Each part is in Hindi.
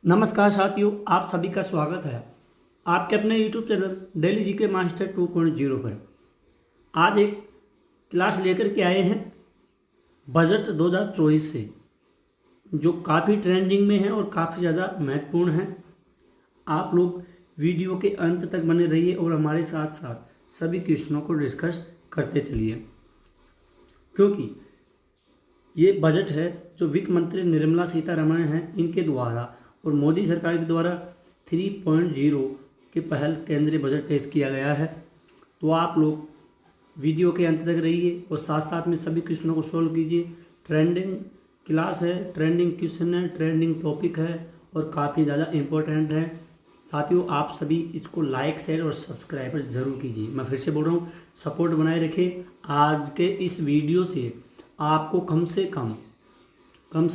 नमस्कार साथियों, आप सभी का स्वागत है आपके अपने YouTube channel daily GK master 2.0 पर। आज एक क्लास लेकर के आए हैं बजट 2024 से, जो काफ़ी ट्रेंडिंग में है और काफ़ी ज़्यादा महत्वपूर्ण है। आप लोग वीडियो के अंत तक बने रहिए और हमारे साथ साथ सभी क्वेश्चनों को डिस्कस करते चलिए, क्योंकि ये बजट है जो वित्त मंत्री निर्मला सीतारमण हैं, इनके द्वारा और मोदी सरकार के द्वारा 3.0 के पहल केंद्रीय बजट पेश किया गया है। तो आप लोग वीडियो के अंत तक रहिए और साथ साथ में सभी क्वेश्चनों को सोल्व कीजिए। ट्रेंडिंग क्लास है, ट्रेंडिंग क्वेश्चन है, ट्रेंडिंग टॉपिक है और काफ़ी ज़्यादा इम्पोर्टेंट है। साथियों, आप सभी इसको लाइक, शेयर और सब्सक्राइब ज़रूर कीजिए। मैं फिर से बोल रहा हूँ, सपोर्ट बनाए रखें। आज के इस वीडियो से आपको कम से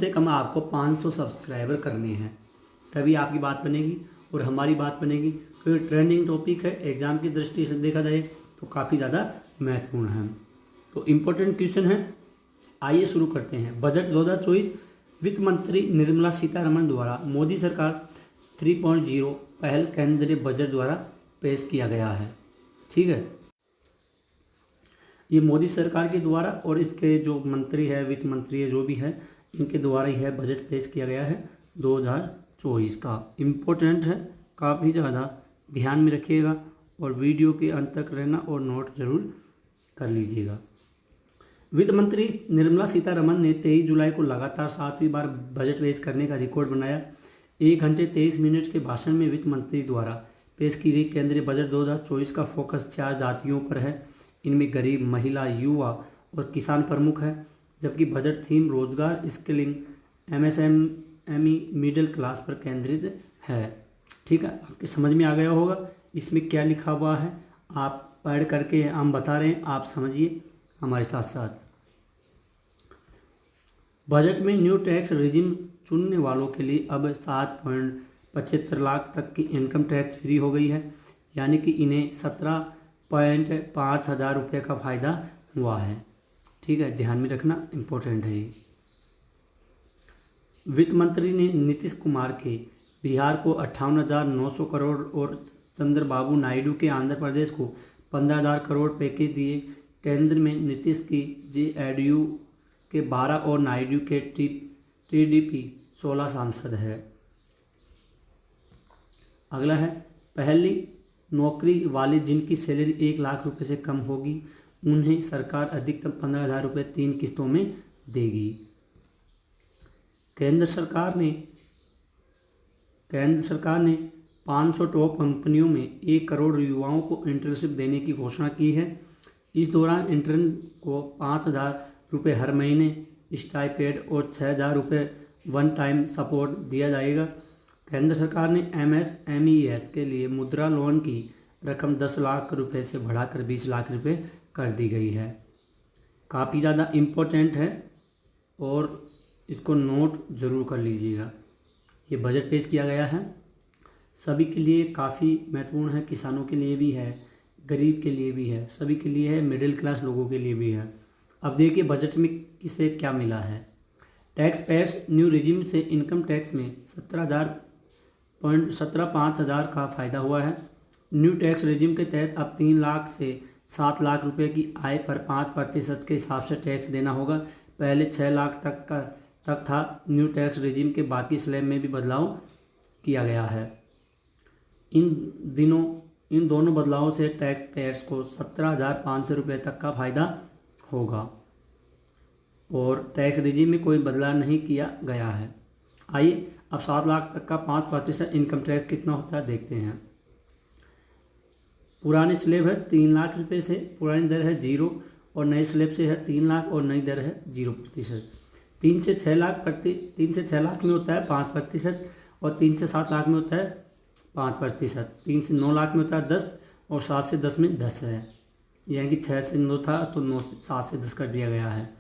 कम आपको 500 सब्सक्राइबर करने हैं, तभी आपकी बात बनेगी और हमारी बात बनेगी, क्योंकि ट्रेंडिंग टॉपिक है। एग्ज़ाम की दृष्टि से देखा जाए तो काफ़ी ज़्यादा महत्वपूर्ण है। तो इम्पोर्टेंट क्वेश्चन है, आइए शुरू करते हैं। बजट 2024 वित्त मंत्री निर्मला सीतारमण द्वारा मोदी सरकार 3.0 पहल केंद्रीय बजट द्वारा पेश किया गया है। ठीक है, ये मोदी सरकार के द्वारा और इसके जो मंत्री है, वित्त मंत्री है, जो भी है, इनके द्वारा ही है बजट पेश किया गया है 2024 का। इम्पोर्टेंट है, काफ़ी ज़्यादा ध्यान में रखिएगा और वीडियो के अंत तक रहना और नोट जरूर कर लीजिएगा। वित्त मंत्री निर्मला सीतारमण ने 23 जुलाई को लगातार 7वीं बार बजट पेश करने का रिकॉर्ड बनाया। 1 घंटे 23 मिनट के भाषण में वित्त मंत्री द्वारा पेश की गई केंद्रीय बजट 2024 का फोकस 4 जातियों पर है। इनमें गरीब, महिला, युवा और किसान प्रमुख है, जबकि बजट थीम रोजगार, स्किलिंग, MSME, मिडिल क्लास पर केंद्रित है। ठीक है, आपके समझ में आ गया होगा इसमें क्या लिखा हुआ है। आप पढ़ करके हम बता रहे हैं, आप समझिए हमारे साथ साथ। बजट में न्यू टैक्स रिजिम चुनने वालों के लिए अब 7.75 लाख तक की इनकम टैक्स फ्री हो गई है, यानी कि इन्हें 17.5 हज़ार रुपये का फ़ायदा हुआ है। ठीक है, ध्यान में रखना, इम्पोर्टेंट है ये। वित्त मंत्री ने नीतीश कुमार के बिहार को 58,900 करोड़ और चंद्रबाबू नायडू के आंध्र प्रदेश को 15,000 करोड़ पैकेज दिए। केंद्र में नीतीश की JDU के 12 और नायडू के TDP 16 सांसद है। अगला है, पहली नौकरी वाले जिनकी सैलरी 1 लाख रुपए से कम होगी, उन्हें सरकार अधिकतम 15,000 रुपये 3 किस्तों में देगी। केंद्र सरकार ने 500 टॉप कंपनियों में 1 करोड़ युवाओं को इंटर्नशिप देने की घोषणा की है। इस दौरान इंटर्न को 5,000 रुपये हर महीने स्टाइपेंड और 6,000 रुपये वन टाइम सपोर्ट दिया जाएगा। केंद्र सरकार ने MSMEs के लिए मुद्रा लोन की रकम 10 लाख रुपये से बढ़ाकर 20 लाख रुपये कर दी गई है। काफ़ी ज़्यादा इम्पोर्टेंट है और इसको नोट ज़रूर कर लीजिएगा। ये बजट पेश किया गया है, सभी के लिए काफ़ी महत्वपूर्ण है। किसानों के लिए भी है, गरीब के लिए भी है, सभी के लिए है, मिडिल क्लास लोगों के लिए भी है। अब देखिए बजट में किसे क्या मिला है। टैक्स पेयर्स न्यू रिजिम से इनकम टैक्स में 17,500 का फ़ायदा हुआ है। न्यू टैक्स रिजिम के तहत अब 3 लाख से 7 लाख रुपए की आय पर 5% के हिसाब से टैक्स देना होगा। पहले 6 लाख तक था। न्यू टैक्स रिजिम के बाकी स्लैब में भी बदलाव किया गया है। इन दोनों बदलावों से टैक्स पेयर्स को 17,500 रुपये तक का फ़ायदा होगा और टैक्स रिजिम में कोई बदलाव नहीं किया गया है। आइए अब 7 लाख तक का 5% इनकम टैक्स कितना होता है देखते हैं। पुराने स्लैब है 3 लाख रुपये से, पुरानी दर है 0, और नए स्लैब से है 3 लाख और नई दर है 0%। 3 से 6 लाख में होता है 5%, और 3 से 7 लाख में होता है 5%। 3 से 9 लाख में होता है 10, और 7 से 10 में 10 है। यानी कि 6 से 9 था तो 7 से 10 कर दिया गया है,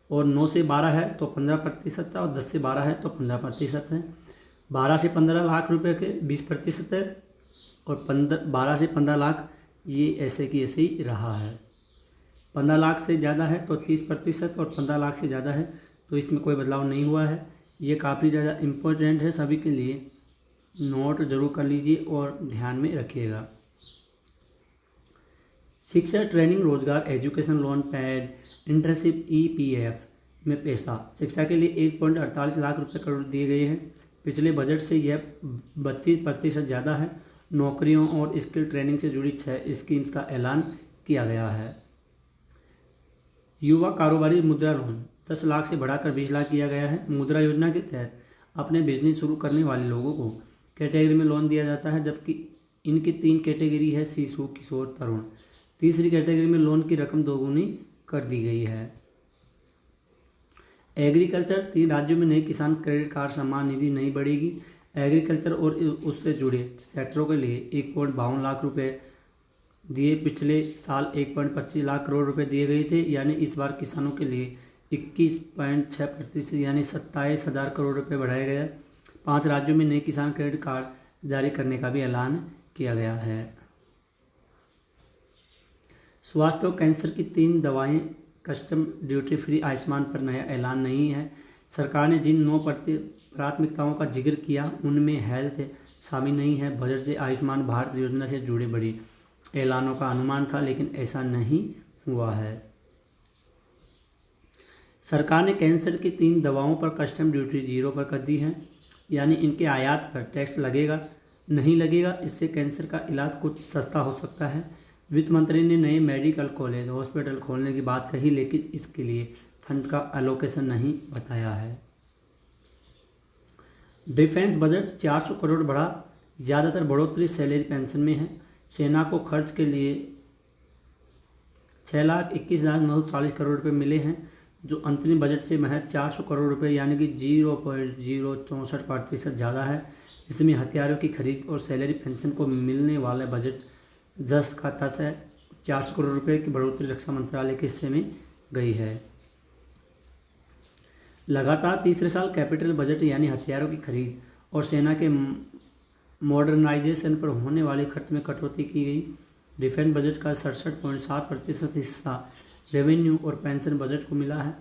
और 9 से 12 है तो 15% है, और 10 से 12 है तो 15% है। 12 से 15 लाख रुपए के 20% है, और 12 से 15 लाख ये ऐसे की ऐसे ही रहा है। 15 लाख से ज़्यादा है तो 30%, और 15 लाख से ज़्यादा है तो इसमें कोई बदलाव नहीं हुआ है। ये काफ़ी ज़्यादा इम्पोर्टेंट है सभी के लिए, नोट जरूर कर लीजिए और ध्यान में रखिएगा। शिक्षा, ट्रेनिंग, रोजगार, education loan, pad, internship, EPF में पैसा। शिक्षा के लिए 1.48 लाख रुपए करोड़ दिए गए हैं। पिछले बजट से यह 32% ज़्यादा है। नौकरियों और स्किल ट्रेनिंग से जुड़ी 6 स्कीम्स का ऐलान किया गया है। युवा कारोबारी मुद्रा लोन 10 लाख से बढ़ाकर 20 लाख किया गया है। मुद्रा योजना के तहत अपने बिजनेस शुरू करने वाले लोगों को कैटेगरी में लोन दिया जाता है, जबकि इनकी 3 कैटेगरी है: शिशु, किशोर, तरुण। तीसरी कैटेगरी में लोन की रकम दोगुनी कर दी गई है। एग्रीकल्चर, 3 राज्यों में नई किसान क्रेडिट कार्ड सम्मान निधि नहीं बढ़ेगी। एग्रीकल्चर और उससे जुड़े सेक्टरों के लिए 1.52 लाख रुपए दिए। पिछले साल 1.25 लाख करोड़ रुपए दिए गए थे, यानी इस बार किसानों के लिए 21.6% यानी 27,000 करोड़ रुपए बढ़ाया गया। 5 राज्यों में नए किसान क्रेडिट कार्ड जारी करने का भी ऐलान किया गया है। स्वास्थ्य और कैंसर की 3 दवाएं कस्टम ड्यूटी फ्री। आयुष्मान पर नया ऐलान नहीं है। सरकार ने जिन 9 प्राथमिकताओं का जिक्र किया उनमें हेल्थ शामिल नहीं है। बजट से आयुष्मान भारत योजना से जुड़े बड़ी ऐलानों का अनुमान था, लेकिन ऐसा नहीं हुआ है। सरकार ने कैंसर की 3 दवाओं पर कस्टम ड्यूटी 0 पर कर दी है, यानी इनके आयात पर टैक्स लगेगा नहीं लगेगा। इससे कैंसर का इलाज कुछ सस्ता हो सकता है। वित्त मंत्री ने नए मेडिकल कॉलेज हॉस्पिटल खोलने की बात कही, लेकिन इसके लिए फंड का एलोकेशन नहीं बताया है। डिफेंस बजट 400 करोड़ बढ़ा। ज़्यादातर बढ़ोतरी सैलरी पेंशन में है। सेना को खर्च के लिए 6,21,940 करोड़ रुपए मिले हैं, जो अंतरिम बजट से महज 400 करोड़ रुपए यानी कि 0.064% ज़्यादा है। इसमें हथियारों की खरीद और सैलरी पेंशन को मिलने वाले बजट 10 का 10 है। 400 करोड़ रुपए की बढ़ोतरी रक्षा मंत्रालय के हिस्से में गई है। लगातार तीसरे साल कैपिटल बजट यानी हथियारों की खरीद और सेना के मॉडर्नाइजेशन पर होने वाले खर्च में कटौती की गई। डिफेंस बजट का 67.7% हिस्सा रेवेन्यू और पेंशन बजट को मिला है,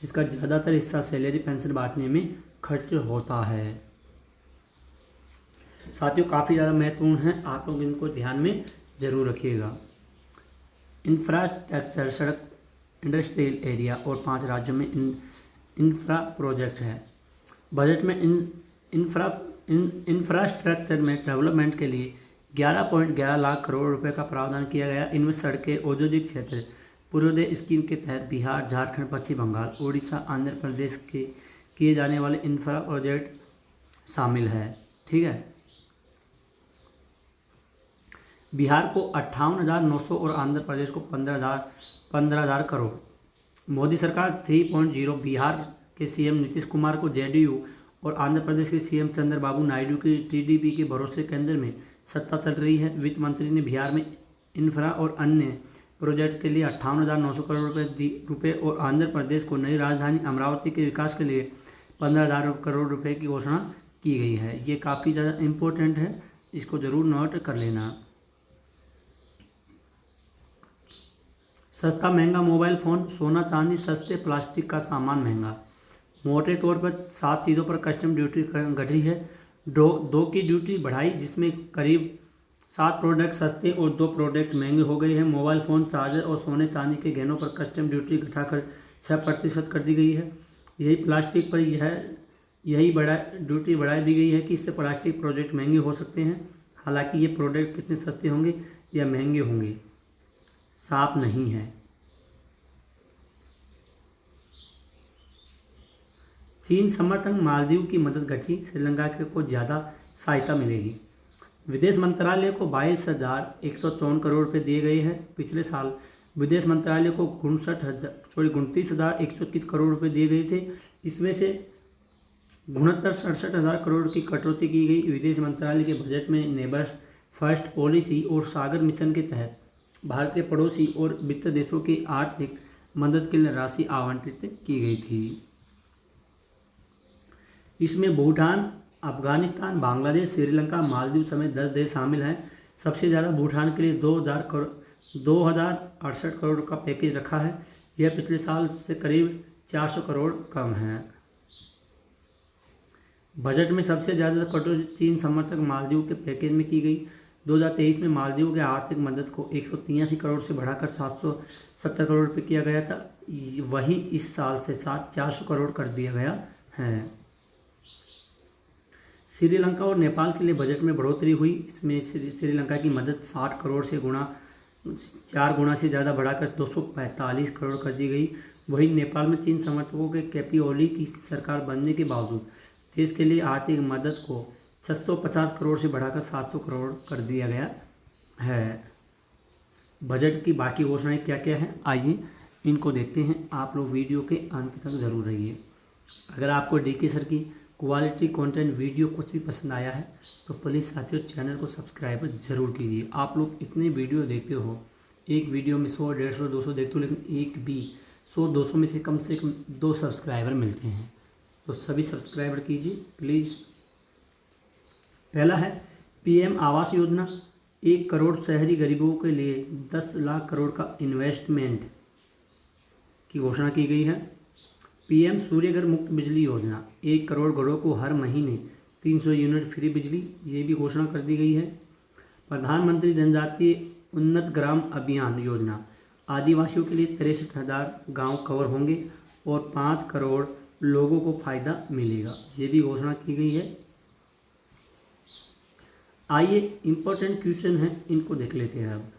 जिसका ज़्यादातर हिस्सा सैलरी पेंशन बांटने में खर्च होता है। साथियों, काफ़ी ज़्यादा महत्वपूर्ण है, आप लोग इनको ध्यान में जरूर रखिएगा। इंफ्रास्ट्रक्चर, सड़क, इंडस्ट्रियल एरिया और 5 राज्यों में इंफ्रा प्रोजेक्ट है। बजट में इंफ्रास्ट्रक्चर में डेवलपमेंट के लिए 11.11 लाख करोड़ रुपए का प्रावधान किया गया। इनमें सड़कें, औद्योगिक क्षेत्र, पूर्वोदय स्कीम के तहत बिहार, झारखंड, पश्चिम बंगाल, उड़ीसा, आंध्र प्रदेश के किए जाने वाले इंफ्रा प्रोजेक्ट शामिल है। ठीक है। बिहार को 58,900 और आंध्र प्रदेश को 15,000 करोड़। मोदी सरकार 3.0। बिहार के सीएम नीतीश कुमार को जेडीयू और आंध्र प्रदेश के सीएम चंद्रबाबू नायडू की टीडीपी के भरोसे केंद्र में सत्ता चल रही है। वित्त मंत्री ने बिहार में इंफ्रा और अन्य प्रोजेक्ट्स के लिए 58,900 करोड़ रुपए और आंध्र प्रदेश को नई राजधानी अमरावती के विकास के लिए 15,000 करोड़ रुपए की घोषणा की गई है। ये काफ़ी ज़्यादा इम्पोर्टेंट है, इसको ज़रूर नोट कर लेना। सस्ता महंगा मोबाइल फ़ोन, सोना चांदी सस्ते, प्लास्टिक का सामान महंगा। मोटे तौर पर 7 चीज़ों पर कस्टम ड्यूटी घटी है। दो की ड्यूटी बढ़ाई, जिसमें करीब 7 प्रोडक्ट सस्ते और 2 प्रोडक्ट महंगे हो गए हैं। मोबाइल फ़ोन, चार्जर और सोने चांदी के गहनों पर कस्टम ड्यूटी घटाकर 6% कर दी गई है। यही प्लास्टिक पर ड्यूटी बढ़ा दी गई है कि इससे प्लास्टिक प्रोडक्ट महंगे हो सकते हैं। हालांकि ये प्रोडक्ट कितने सस्ते होंगे या महंगे होंगे साफ नहीं है। चीन समर्थन, मालदीव की मदद घटी, श्रीलंका को ज़्यादा सहायता मिलेगी। विदेश मंत्रालय को 22,154 करोड़ रुपए दिए गए हैं। पिछले साल विदेश मंत्रालय को 29,121 करोड़ रुपए दिए गए थे। इसमें से 69,67,000 करोड़ की कटौती की गई। विदेश मंत्रालय के बजट में नेबर्स फर्स्ट पॉलिसी और सागर मिशन के तहत भारत के पड़ोसी और मित्र देशों की आर्थिक मदद के लिए राशि आवंटित की गई थी। इसमें भूटान, अफगानिस्तान, बांग्लादेश, श्रीलंका, मालदीव समेत 10 देश शामिल हैं। सबसे ज़्यादा भूटान के लिए 2,068 करोड़ का पैकेज रखा है। यह पिछले साल से करीब 400 करोड़ कम है। बजट में सबसे ज़्यादा कटौती चीन समर्थक मालदीव के पैकेज में की गई। 2023 में मालदीव के आर्थिक मदद को 183 करोड़ से बढ़ाकर 770 करोड़ रुपये किया गया था। वही इस साल से 400 करोड़ कर दिया गया है। श्रीलंका और नेपाल के लिए बजट में बढ़ोतरी हुई। इसमें श्रीलंका की मदद 60 करोड़ से 4 गुना से ज़्यादा बढ़ाकर 245 करोड़ कर दी गई। वहीं नेपाल में चीन समर्थकों के केपी ओली की सरकार बनने के बावजूद देश के लिए आर्थिक मदद को 650 करोड़ से बढ़ाकर 700 करोड़ कर दिया गया है। बजट की बाकी घोषणाएं क्या क्या हैं, आइए इनको देखते हैं। आप लोग वीडियो के अंत तक जरूर रहिए। अगर आपको डीके सर की क्वालिटी कंटेंट वीडियो कुछ भी पसंद आया है तो प्लीज़ साथियों चैनल को सब्सक्राइब जरूर कीजिए। आप लोग इतने वीडियो देखते हो, एक वीडियो में 100, 150, 200 देखते हो, लेकिन एक भी 100, 200 में से कम 2 सब्सक्राइबर मिलते हैं। तो सभी सब्सक्राइबर कीजिए प्लीज़। पहला है पीएम आवास योजना। 1 करोड़ शहरी गरीबों के लिए 10 लाख करोड़ का इन्वेस्टमेंट की घोषणा की गई है। पीएम सूर्यघर मुफ्त बिजली योजना। 1 करोड़ घरों को हर महीने 300 यूनिट फ्री बिजली, ये भी घोषणा कर दी गई है। प्रधानमंत्री जनजातीय उन्नत ग्राम अभियान योजना। आदिवासियों के लिए 63,000 गांव कवर होंगे और 5 करोड़ लोगों को फायदा मिलेगा, ये भी घोषणा की गई है। आइए इंपॉर्टेंट क्वेश्चन है, इनको देख लेते हैं अब।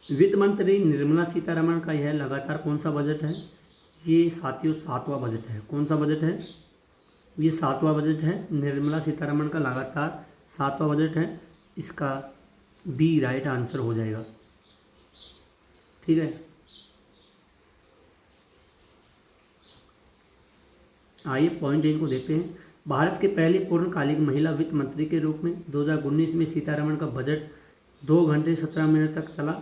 वित्त मंत्री निर्मला सीतारमण का यह लगातार कौन सा बजट है? ये साथियों 7वां बजट है। कौन सा बजट है? ये 7वां बजट है। निर्मला सीतारमण का लगातार 7वां बजट है। इसका बी राइट आंसर हो जाएगा। ठीक है, आइए पॉइंट इनको देखते हैं। भारत के पहले पूर्णकालिक महिला वित्त मंत्री के रूप में 2019 में सीतारमण का बजट 2 घंटे 17 मिनट तक चला।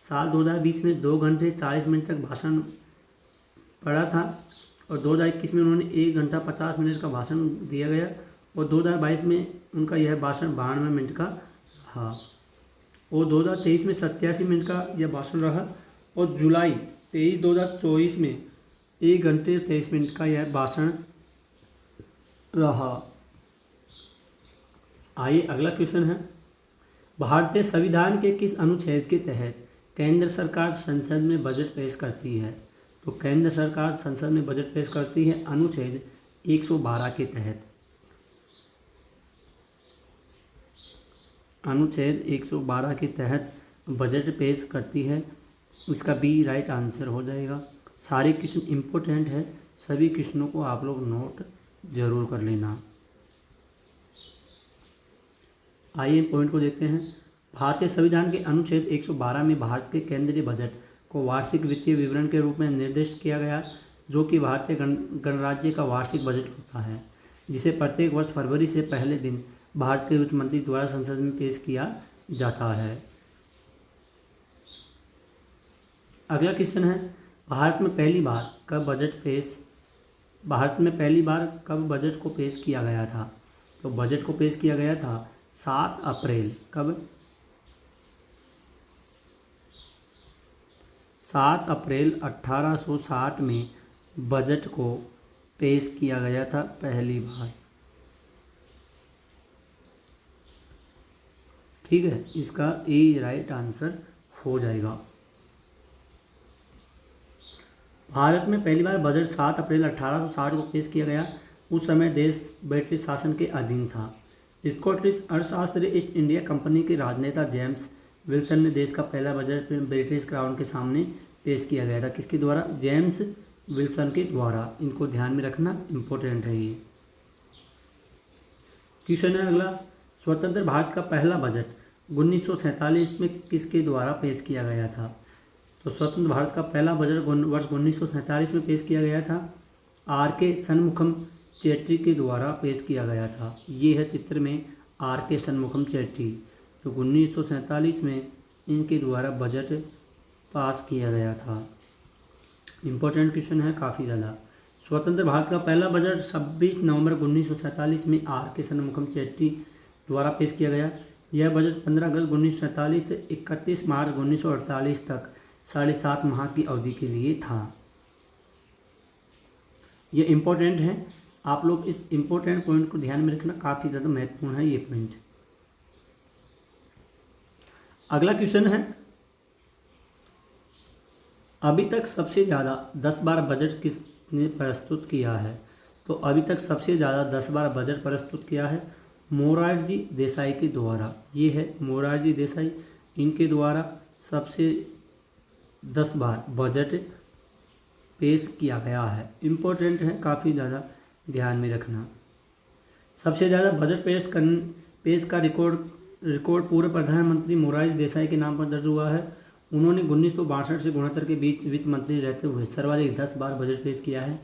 साल 2020 में 2 घंटे 40 मिनट तक भाषण पड़ा था और 2021 में उन्होंने 1 घंटा 50 मिनट का भाषण दिया गया और 2022 में उनका यह भाषण 92 मिनट का रहा और 2023 में 87 मिनट का यह भाषण रहा और जुलाई 23 2024 में 1 घंटे 23 मिनट का यह भाषण रहा। आइए अगला क्वेश्चन है, भारतीय संविधान के किस अनुच्छेद के तहत केंद्र सरकार संसद में बजट पेश करती है? तो केंद्र सरकार संसद में बजट पेश करती है अनुच्छेद 112 के तहत। अनुच्छेद 112 के तहत बजट पेश करती है। इसका बी राइट आंसर हो जाएगा। सारे क्वेश्चन इम्पोर्टेंट है, सभी क्वेश्चनों को आप लोग नोट जरूर कर लेना। आइए पॉइंट को देखते हैं। भारतीय संविधान के अनुच्छेद 112 में भारत के केंद्रीय बजट को वार्षिक वित्तीय विवरण के रूप में निर्दिष्ट किया गया, जो कि भारतीय गणराज्य का वार्षिक बजट होता है, जिसे प्रत्येक वर्ष फरवरी से पहले दिन भारत के वित्त मंत्री द्वारा संसद में पेश किया जाता है। अगला क्वेश्चन है, भारत में पहली बार कब बजट को पेश किया गया था? तो बजट को पेश किया गया था 7 अप्रैल। कब? 7 अप्रैल 1860 में बजट को पेश किया गया था पहली बार। ठीक है, इसका ए राइट आंसर हो जाएगा। भारत में पहली बार बजट 7 अप्रैल 1860 को पेश किया गया। उस समय देश ब्रिटिश शासन के अधीन था। स्कॉटिश अर्थशास्त्री ईस्ट इंडिया कंपनी के राजनेता जेम्स विल्सन ने देश का पहला बजट ब्रिटिश क्राउन के सामने पेश किया गया था। किसके द्वारा? जेम्स विल्सन के द्वारा। इनको ध्यान में रखना इम्पोर्टेंट है। ये क्वेश्चन है अगला, स्वतंत्र भारत का पहला बजट 1947 में किसके द्वारा पेश किया गया था? तो स्वतंत्र भारत का पहला बजट वर्ष 1947 में पेश किया गया था। आर.के. शनमुखम चेट्टी के द्वारा पेश किया गया था। ये है चित्र में आर.के. शनमुखम चेट्टी, तो 1947 में इनके द्वारा बजट पास किया गया था। इम्पोर्टेंट क्वेश्चन है काफ़ी ज़्यादा। स्वतंत्र भारत का पहला बजट 26 नवंबर 1947 में आर.के. शनमुखम चेट्टी द्वारा पेश किया गया। यह बजट 15 अगस्त 1947 से 31 मार्च 1948 तक 7.5 माह की अवधि के लिए था। ये इम्पोर्टेंट है, आप लोग इस इम्पोर्टेंट पॉइंट को ध्यान में रखना, काफ़ी ज़्यादा महत्वपूर्ण है ये पॉइंट। अगला क्वेश्चन है, अभी तक सबसे ज़्यादा 10 बार बजट किसने प्रस्तुत किया है? तो अभी तक सबसे ज़्यादा 10 बार बजट प्रस्तुत किया है मोरारजी देसाई के द्वारा। ये है मोरारजी देसाई, इनके द्वारा सबसे 10 बार बजट पेश किया गया है। इम्पोर्टेंट है, काफ़ी ज़्यादा ध्यान में रखना। सबसे ज़्यादा बजट पेश का रिकॉर्ड पूर्व प्रधानमंत्री मोरारजी देसाई के नाम पर दर्ज हुआ है। उन्होंने 1962 से 69 के बीच वित्त मंत्री रहते हुए सर्वाधिक 10 बार बजट पेश किया है।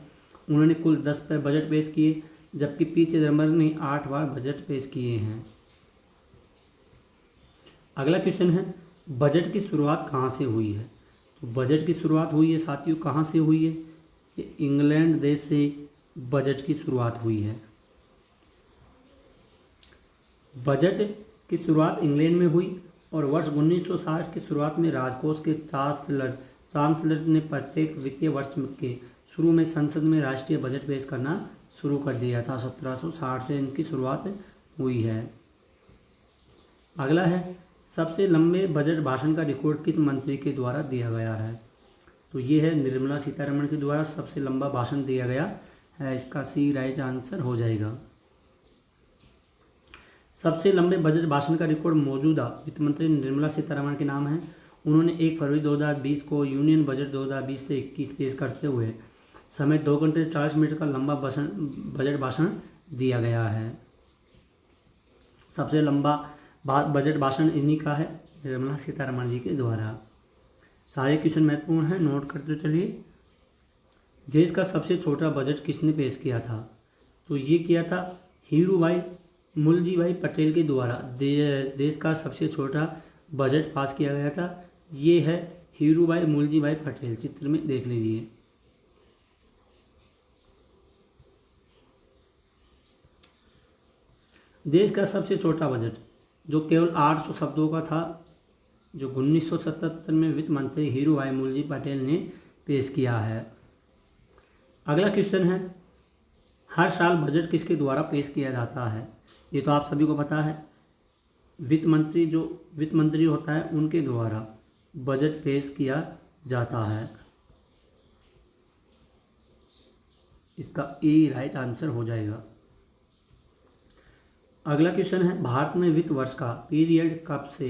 उन्होंने कुल 10 बजट पेश किए, जबकि पी चिदम्बरम ने 8 बार बजट पेश किए हैं। अगला क्वेश्चन है, बजट की शुरुआत कहाँ से हुई है? तो बजट की शुरुआत हुई है साथियों, कहाँ से हुई है? ये इंग्लैंड देश से बजट की शुरुआत हुई है। बजट की शुरुआत इंग्लैंड में हुई और वर्ष 1960 की शुरुआत में राजकोष के चांसलर ने प्रत्येक वित्तीय वर्ष के शुरू में संसद में राष्ट्रीय बजट पेश करना शुरू कर दिया था। 1760 से इनकी शुरुआत हुई है। अगला है, सबसे लंबे बजट भाषण का रिकॉर्ड किस मंत्री के द्वारा दिया गया है? तो ये है निर्मला सीतारमण के द्वारा सबसे लंबा भाषण दिया गया है। इसका सी राइट आंसर हो जाएगा। सबसे लंबे बजट भाषण का रिकॉर्ड मौजूदा वित्त मंत्री निर्मला सीतारमण के नाम है। उन्होंने 1 फरवरी 2020 को यूनियन बजट 2020 से 21 पेश करते हुए समय 2 घंटे 40 मिनट का लंबा बजट भाषण दिया गया है। सबसे लंबा बजट भाषण इन्हीं का है, निर्मला सीतारमण जी के द्वारा। सारे क्वेश्चन महत्वपूर्ण हैं, नोट करते चलिए। देश का सबसे छोटा बजट किसने पेश किया था? तो ये किया था हीरूभाई मुलजी भाई पटेल के द्वारा। देश का सबसे छोटा बजट पास किया गया था। ये है हीरूभाई मुलजी भाई पटेल, चित्र में देख लीजिए। देश का सबसे छोटा बजट जो केवल 800 शब्दों का था, जो 1977 में वित्त मंत्री हीरूभाई मुलजी पटेल ने पेश किया है। अगला क्वेश्चन है, हर साल बजट किसके द्वारा पेश किया जाता है? ये तो आप सभी को पता है, वित्त मंत्री होता है उनके द्वारा बजट पेश किया जाता है। इसका ए राइट आंसर हो जाएगा। अगला क्वेश्चन है, भारत में वित्त वर्ष का पीरियड कब से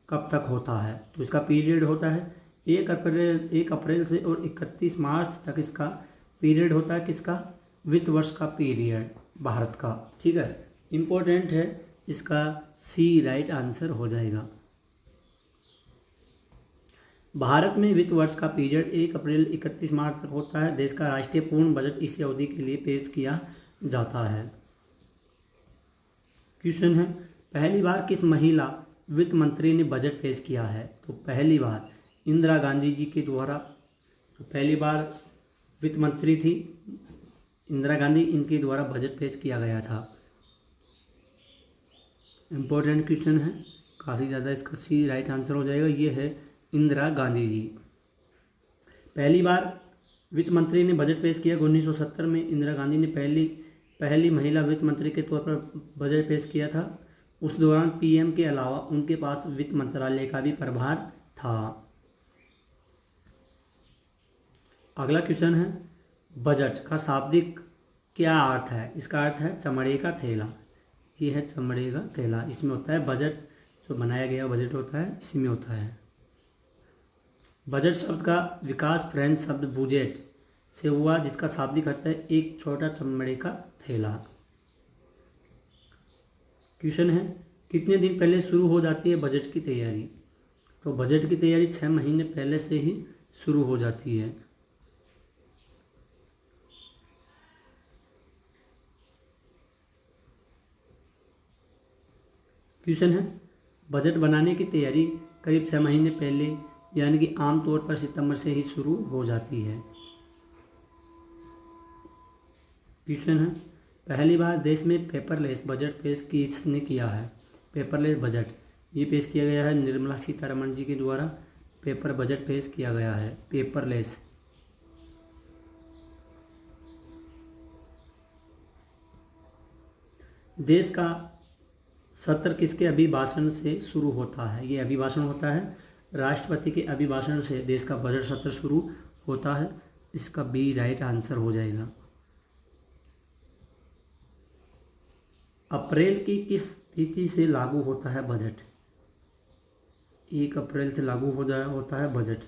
कब तक होता है? तो इसका पीरियड होता है 1 अप्रैल से और 31 मार्च तक इसका पीरियड होता है। किसका? वित्त वर्ष का पीरियड भारत का। ठीक है, इम्पोर्टेंट है, इसका सी राइट आंसर हो जाएगा। भारत में वित्त वर्ष का पीरियड 1 अप्रैल 31 मार्च तक होता है। देश का राष्ट्रीय पूर्ण बजट इसी अवधि के लिए पेश किया जाता है। क्वेश्चन है, पहली बार किस महिला वित्त मंत्री ने बजट पेश किया है? तो पहली बार इंदिरा गांधी जी के द्वारा। तो पहली बार वित्त मंत्री थी इंदिरा गांधी, इनके द्वारा बजट पेश किया गया था। इम्पोर्टेंट क्वेश्चन है, काफ़ी ज़्यादा, इसका सी राइट आंसर हो जाएगा। ये है इंदिरा गांधी जी। पहली बार वित्त मंत्री ने बजट पेश किया 1970 में। इंदिरा गांधी ने पहली महिला वित्त मंत्री के तौर पर बजट पेश किया था। उस दौरान पीएम के अलावा उनके पास वित्त मंत्रालय का भी प्रभार था। अगला क्वेश्चन है, बजट का शाब्दिक क्या अर्थ है? इसका अर्थ है चमड़े का थैला। ये है चमड़े का थैला, इसमें होता है बजट, जो बनाया गया बजट होता है इसी में होता है। बजट शब्द का विकास फ्रेंच शब्द बुजेट से हुआ, जिसका शाब्दिक अर्थ है एक छोटा चमड़े का थैला। क्वेश्चन है, कितने दिन पहले शुरू हो जाती है बजट की तैयारी? तो बजट की तैयारी 6 महीने पहले से ही शुरू हो जाती है। क्वेश्चन है, बजट बनाने की तैयारी करीब 6 महीने पहले यानी कि आमतौर पर सितंबर से ही शुरू हो जाती है। क्वेश्चन है, पहली बार देश में पेपरलेस बजट पेश किसने किया है? पेपरलेस बजट ये पेश किया गया है निर्मला सीतारमण जी के द्वारा। पेपर बजट पेश किया गया है, पेपरलेस। देश का सत्र किसके अभिभाषण से शुरू होता है? ये अभिभाषण होता है राष्ट्रपति के अभिभाषण से देश का बजट सत्र शुरू होता है। इसका बी राइट आंसर हो जाएगा। अप्रैल की किस तिथि से लागू होता है बजट? 1 अप्रैल से लागू होता है बजट।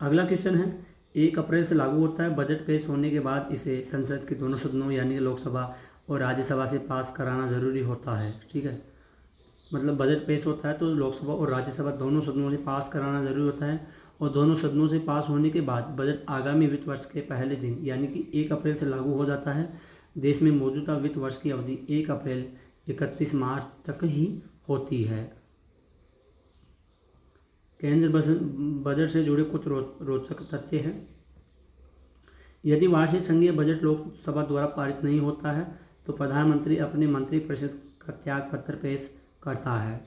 अगला क्वेश्चन है, 1 अप्रैल से लागू होता है बजट पेश होने के बाद इसे संसद के दोनों सदनों यानी कि लोकसभा और राज्यसभा से पास कराना ज़रूरी होता है। ठीक है, मतलब बजट पेश होता है तो लोकसभा और राज्यसभा दोनों सदनों से पास कराना ज़रूरी होता है, और दोनों सदनों से पास होने के बाद बजट आगामी वित्त वर्ष के पहले दिन यानी कि 1 अप्रैल से लागू हो जाता है। देश में मौजूदा वित्त वर्ष की अवधि 1 अप्रैल 31 मार्च तक ही होती है। केंद्र बजट से जुड़े कुछ रोचक तथ्य हैं। यदि वार्षिक संघीय बजट लोकसभा द्वारा पारित नहीं होता है तो प्रधानमंत्री अपने मंत्रिपरिषद का त्याग पत्र पेश करता है।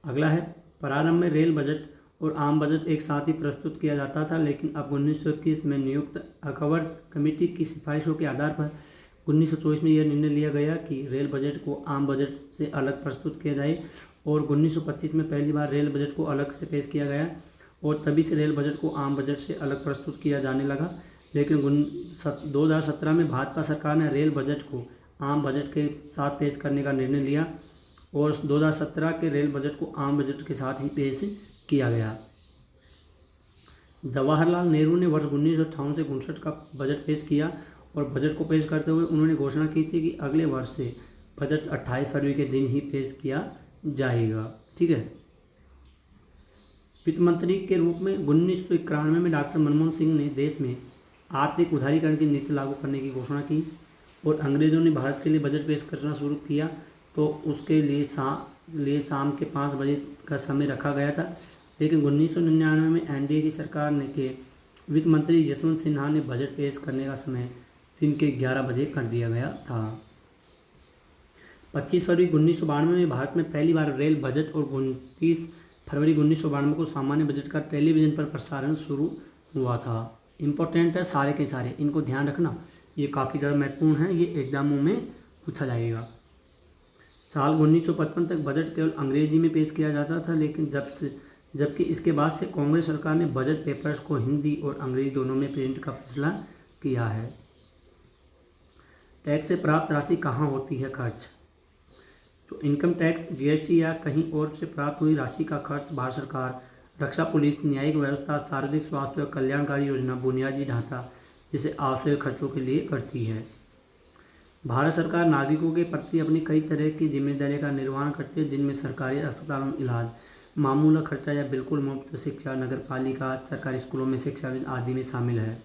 अगला है, प्रारंभ में रेल बजट और आम बजट एक साथ ही प्रस्तुत किया जाता था, लेकिन अब 1921 में नियुक्त अकबर कमेटी की सिफारिशों के आधार पर 1924 में यह निर्णय लिया गया कि रेल बजट को आम बजट से अलग प्रस्तुत किया जाए, और 1925 में पहली बार रेल बजट को अलग से पेश किया गया, और तभी से रेल बजट को आम बजट से अलग प्रस्तुत किया जाने लगा। लेकिन 2017 में भाजपा सरकार ने रेल बजट को आम बजट के साथ पेश करने का निर्णय लिया, और 2017 के रेल बजट को आम बजट के साथ ही पेश किया गया। जवाहरलाल नेहरू ने वर्ष 1958 से 59 का बजट पेश किया, और बजट को पेश करते हुए उन्होंने घोषणा की थी कि अगले वर्ष से बजट 28 फरवरी के दिन ही पेश किया जाएगा। ठीक है, वित्त मंत्री के रूप में 1991 में डॉक्टर मनमोहन सिंह ने देश में आर्थिक उदारीकरण की नीति लागू करने की घोषणा की, और अंग्रेजों ने भारत के लिए बजट पेश करना शुरू किया, तो उसके लिए शाम के 5 बजे का समय रखा गया था। लेकिन 1999 में एनडीए की सरकार ने के वित्त मंत्री यशवंत सिन्हा ने बजट पेश करने का समय दिन के 11 बजे कर दिया गया था। 25 फरवरी 1992 में भारत में पहली बार रेल बजट, और 29 फरवरी 1992 को सामान्य बजट का टेलीविज़न पर प्रसारण शुरू हुआ था। इम्पोर्टेंट है सारे के सारे, इनको ध्यान रखना, ये काफ़ी ज़्यादा महत्वपूर्ण है, ये एग्जामों में पूछा जाएगा। साल 1955 तक बजट केवल अंग्रेजी में पेश किया जाता था, लेकिन जबकि इसके बाद से कांग्रेस सरकार ने बजट पेपर्स को हिंदी और अंग्रेजी दोनों में प्रिंट का फैसला किया है। टैक्स से प्राप्त राशि कहाँ होती है खर्च? तो इनकम टैक्स, जीएसटी या कहीं और से प्राप्त हुई राशि का खर्च भारत सरकार रक्षा, पुलिस, न्यायिक व्यवस्था, सार्वजनिक स्वास्थ्य और कल्याणकारी योजना, बुनियादी ढांचा जैसे आवश्यक खर्चों के लिए करती है। भारत सरकार नागरिकों के प्रति अपनी कई तरह की जिम्मेदारियों का निर्वहन करती है, जिनमें सरकारी अस्पतालों में इलाज, मामूला खर्चा या बिल्कुल मुफ्त शिक्षा, नगरपालिका, सरकारी स्कूलों में शिक्षा आदि में शामिल है।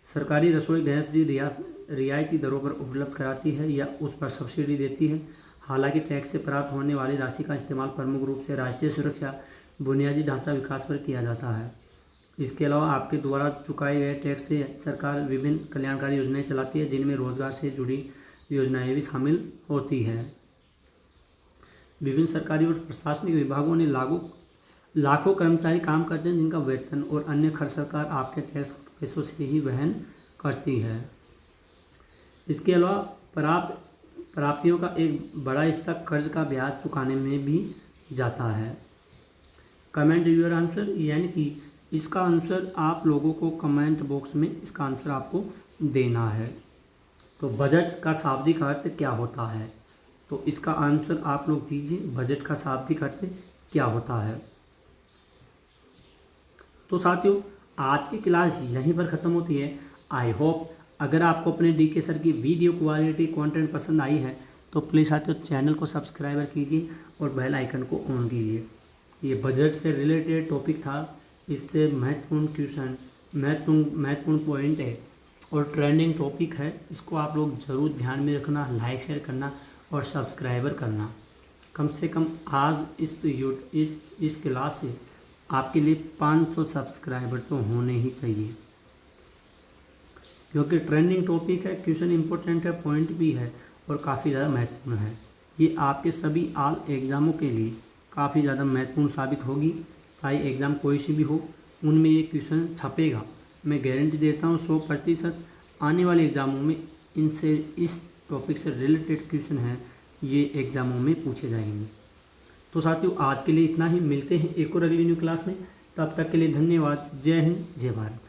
सरकारी रसोई गैस भी रियायती दरों पर उपलब्ध कराती है या उस पर सब्सिडी देती है। हालांकि टैक्स से प्राप्त होने वाली राशि का इस्तेमाल प्रमुख रूप से राष्ट्रीय सुरक्षा, बुनियादी ढांचा विकास पर किया जाता है। इसके अलावा आपके द्वारा चुकाए गए टैक्स से सरकार विभिन्न कल्याणकारी योजनाएं चलाती है, जिनमें रोजगार से जुड़ी योजनाएं भी शामिल होती हैं। विभिन्न सरकारी और प्रशासनिक विभागों ने लाखों कर्मचारी काम करते हैं, जिनका वेतन और अन्य खर्च सरकार आपके टैक्स पैसों से ही वहन करती है। इसके अलावा प्राप्तियों का एक बड़ा हिस्सा कर्ज का ब्याज चुकाने में भी जाता है। कमेंट योर आंसर, यानी कि इसका आंसर आप लोगों को कमेंट बॉक्स में इसका आंसर आपको देना है। तो बजट का शाब्दिक अर्थ क्या होता है? तो इसका आंसर आप लोग दीजिए, बजट का शाब्दिक अर्थ क्या होता है। तो साथियों, आज की क्लास यहीं पर ख़त्म होती है। आई होप अगर आपको अपने डीके सर की वीडियो क्वालिटी कंटेंट पसंद आई है तो प्लीज़ साथियों चैनल को सब्सक्राइब कीजिए और बेल आइकन को ऑन कीजिए। ये बजट से रिलेटेड टॉपिक था, इससे महत्वपूर्ण क्वेश्चन, महत्वपूर्ण पॉइंट है और ट्रेंडिंग टॉपिक है। इसको आप लोग ज़रूर ध्यान में रखना, लाइक शेयर करना और सब्सक्राइबर करना। कम से कम आज इस क्लास से आपके लिए 500 सब्सक्राइबर तो होने ही चाहिए, क्योंकि ट्रेंडिंग टॉपिक है, क्वेश्चन इंपॉर्टेंट है, पॉइंट भी है और काफ़ी ज़्यादा महत्वपूर्ण है। ये आपके सभी ऑल एग्ज़ामों के लिए काफ़ी ज़्यादा महत्वपूर्ण साबित होगी। चाहे एग्ज़ाम कोई सी भी हो, उनमें ये क्वेश्चन छपेगा, मैं गारंटी देता हूँ 100%। आने वाले एग्ज़ामों में इनसे इस टॉपिक से रिलेटेड क्वेश्चन हैं, ये एग्ज़ामों में पूछे जाएंगे। तो साथियों आज के लिए इतना ही, मिलते हैं एक और अगली न्यू क्लास में। तब तक के लिए धन्यवाद। जय हिंद, जय भारत।